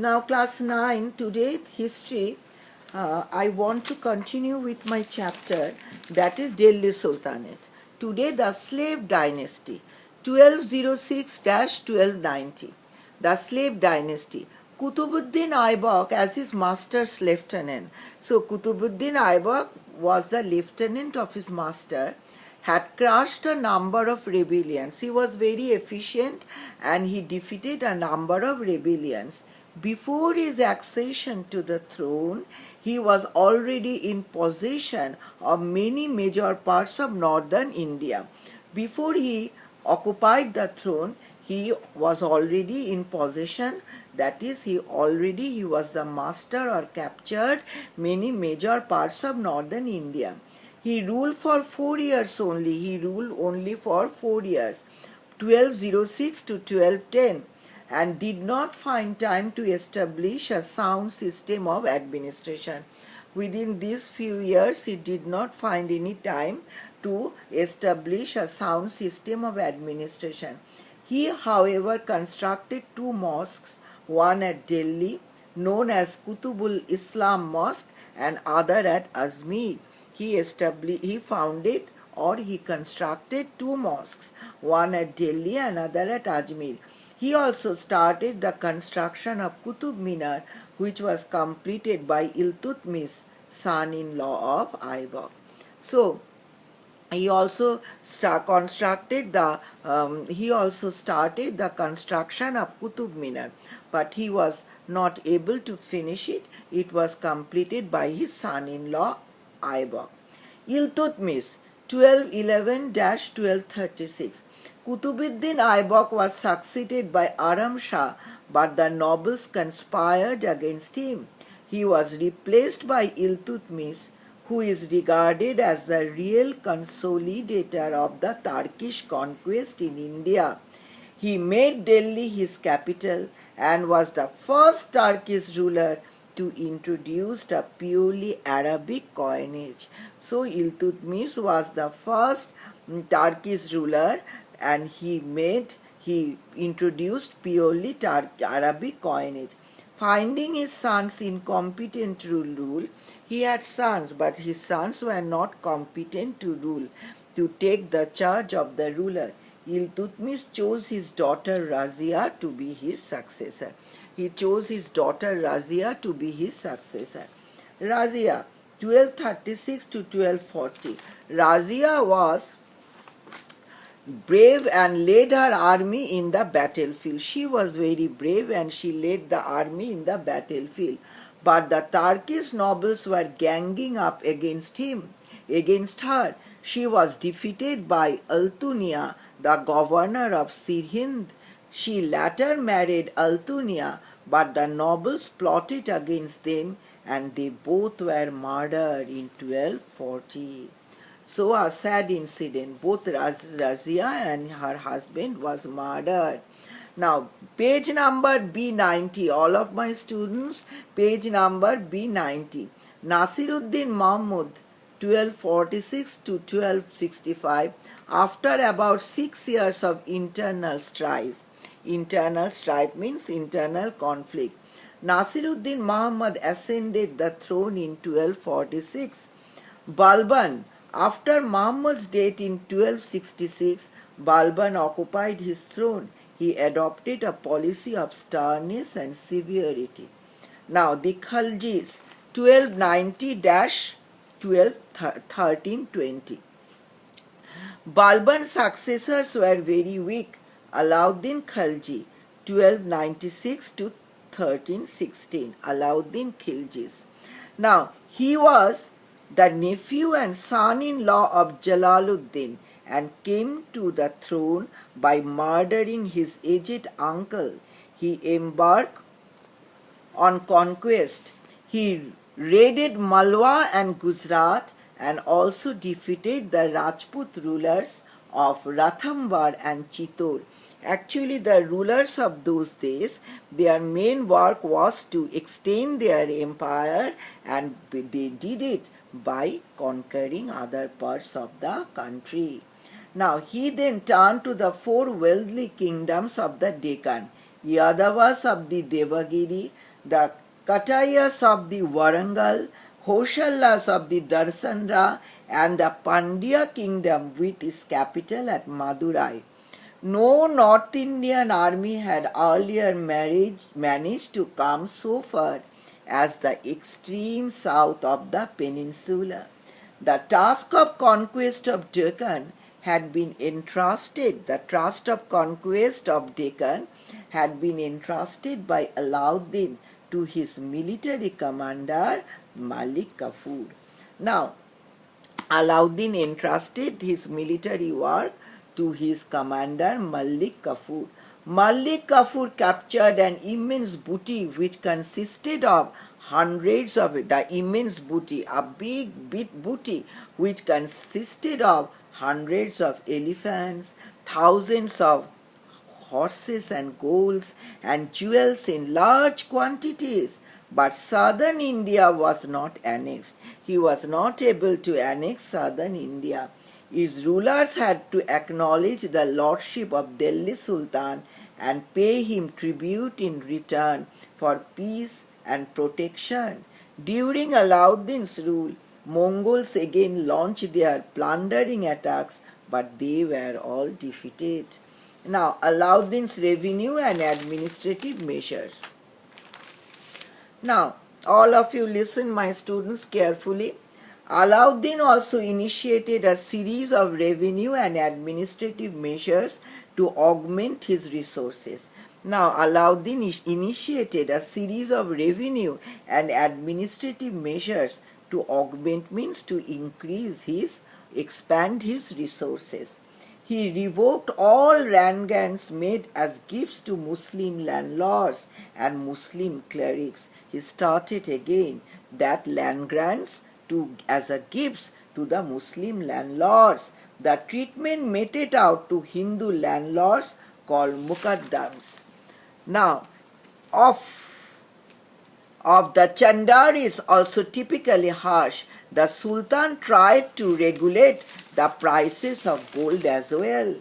Now, class 9, today history, I want to continue with my chapter, that is Delhi Sultanate. Today, the slave dynasty, 1206-1290. The slave dynasty. Kutubuddin Aibak as his master's lieutenant. So, Kutubuddin Aibak was the lieutenant of his master, had crushed a number of rebellions. He was very efficient and he defeated a number of rebellions. Before his accession to the throne, he was already in possession of many major parts of northern India. Before he occupied the throne, he was already in possession, that is, he was the master or captured many major parts of northern India. He ruled for 4 years only. He ruled only for 4 years, 1206 to 1210, and did not find time to establish a sound system of administration. Within these few years, he did not find any time to establish a sound system of administration. He, however, constructed 2 mosques, one at Delhi, known as Qutubul Islam Mosque, and other at Ajmer. He founded or he constructed 2 mosques, one at Delhi and another at Ajmer. He also started the construction of Qutub Minar, which was completed by Iltutmish, son-in-law of Aibak. So, he also started the construction of Qutub Minar, but he was not able to finish it. It was completed by his son-in-law Aibak. Iltutmish, 1211-1236. Kutubuddin Aibak was succeeded by Aram Shah, but the nobles conspired against him. He was replaced by Iltutmish, who is regarded as the real consolidator of the Turkish conquest in India. He made Delhi his capital and was the first Turkish ruler to introduce a purely Arabic coinage. So Iltutmish was the first Turkish ruler and he introduced purely Arabic coinage. Finding his sons incompetent to rule, he had sons, but his sons were not competent to rule, to take the charge of the ruler. Iltutmish chose his daughter Razia to be his successor. Razia, 1236 to 1240. Razia was brave and led her army in the battlefield. She was very brave and she led the army in the battlefield. But the Turkish nobles were ganging up against her. She was defeated by Altunia, the governor of Sirhind. She later married Altunia, but the nobles plotted against them and they both were murdered in 1240. So a sad incident. Both Razia and her husband was murdered. Now, page number B90, all of my students, page number B90. Nasiruddin Mahmud, 1246 to 1265, after about 6 years of internal strife. Internal strife means internal conflict. Nasiruddin Muhammad ascended the throne in 1246. Balban, after Muhammad's death in 1266, Balban occupied his throne. He adopted a policy of sternness and severity. Now, the Khaljis, 1290-1320. Balban's successors were very weak. Alauddin Khalji, 1296 to 1316. Alauddin Khiljis. Now, he was the nephew and son-in-law of Jalaluddin and came to the throne by murdering his aged uncle. He embarked on conquest. He raided Malwa and Gujarat and also defeated the Rajput rulers of Ranthambore and Chittor. Actually, the rulers of those days, their main work was to extend their empire, and they did it by conquering other parts of the country. Now, he then turned to the 4 wealthy kingdoms of the Deccan, Yadavas of the Devagiri, the Katayas of the Warangal, Hoshallas of the Darsandra, and the Pandya kingdom with its capital at Madurai. No North Indian army had earlier managed to come so far as the extreme south of the peninsula. The task of conquest of Deccan had been entrusted, the trust of conquest of Deccan had been entrusted by Alauddin to his military commander Malik Kafur. Now, Alauddin entrusted his military work to his commander Malik Kafur. Malik Kafur captured an immense booty which consisted of hundreds of the immense booty, a big booty which consisted of hundreds of elephants, thousands of horses and golds and jewels in large quantities. But southern India was not annexed. He was not able to annex southern India. Its rulers had to acknowledge the lordship of Delhi Sultan and pay him tribute in return for peace and protection. During Alauddin's rule, Mongols again launched their plundering attacks, but they were all defeated. Now, Alauddin's revenue and administrative measures. Now, all of you listen, my students, carefully. Alauddin also initiated a series of revenue and administrative measures to augment his resources. Now, Alauddin initiated a series of revenue and administrative measures to augment means to expand his resources. He revoked all land grants made as gifts to Muslim landlords and Muslim clerics. He started again that land grants as a gifts to the Muslim landlords. The treatment meted out to Hindu landlords called mukaddams. Now, of the Chandar is also typically harsh. The Sultan tried to regulate the prices of gold as well.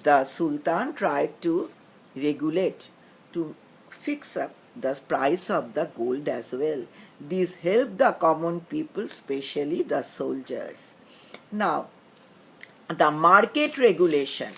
The Sultan tried to regulate, to fix up the price of the gold as well. This helped the common people, especially the soldiers. Now, the market regulation.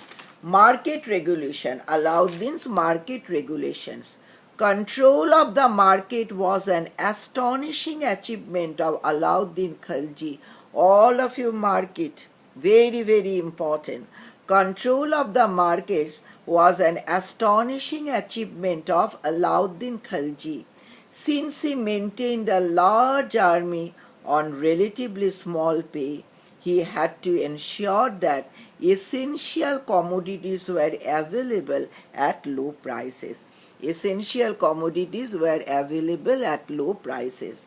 Alauddin's market regulations. Control of the market was an astonishing achievement of Alauddin Khalji. All of you mark it. Very, very important. Control of the markets was an astonishing achievement of Alauddin Khalji. Since he maintained a large army on relatively small pay, he had to ensure that essential commodities were available at low prices. Essential commodities were available at low prices.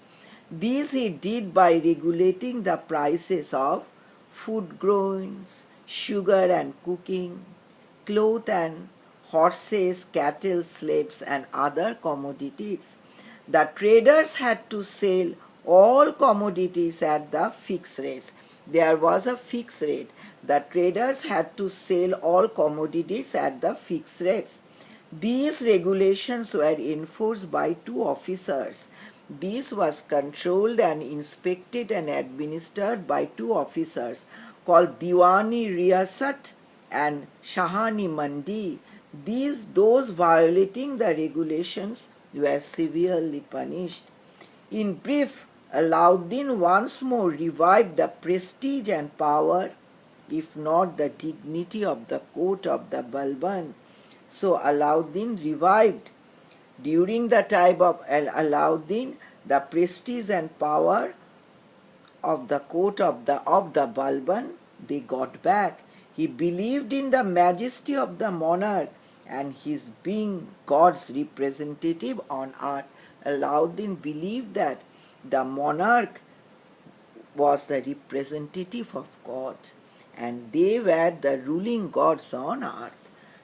This he did by regulating the prices of food grains, sugar and cooking, cloth and horses, cattle, slaves and other commodities. The traders had to sell all commodities at the fixed rates. There was a fixed rate. The traders had to sell all commodities at the fixed rates. These regulations were enforced by two officers. This was controlled and inspected and administered by two officers called Diwani Riyasat and Shahani Mandi. Those violating the regulations were severely punished. In brief, Alauddin once more revived the prestige and power, if not the dignity of the court of the Balban. So Alauddin revived. During the time of Alauddin, the prestige and power of the court of the Balban, they got back. He believed in the majesty of the monarch and his being God's representative on earth. Alauddin believed that the monarch was the representative of God and they were the ruling gods on earth.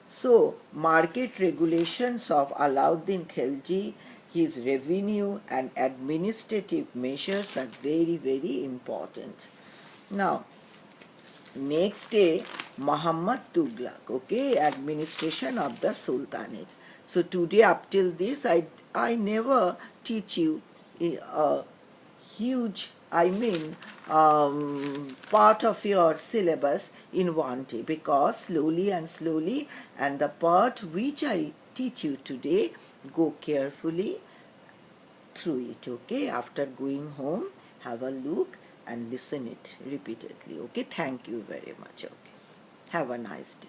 So, market regulations of Alauddin Khilji, his revenue and administrative measures are very, very important. Now, next day, Muhammad Tughlaq, okay, administration of the Sultanate. So today up till this I never teach you a huge, part of your syllabus in one day, because slowly and slowly, and the part which I teach you today, go carefully through it. Okay, after going home, have a look and listen it repeatedly. Okay, thank you very much. Okay, have a nice day.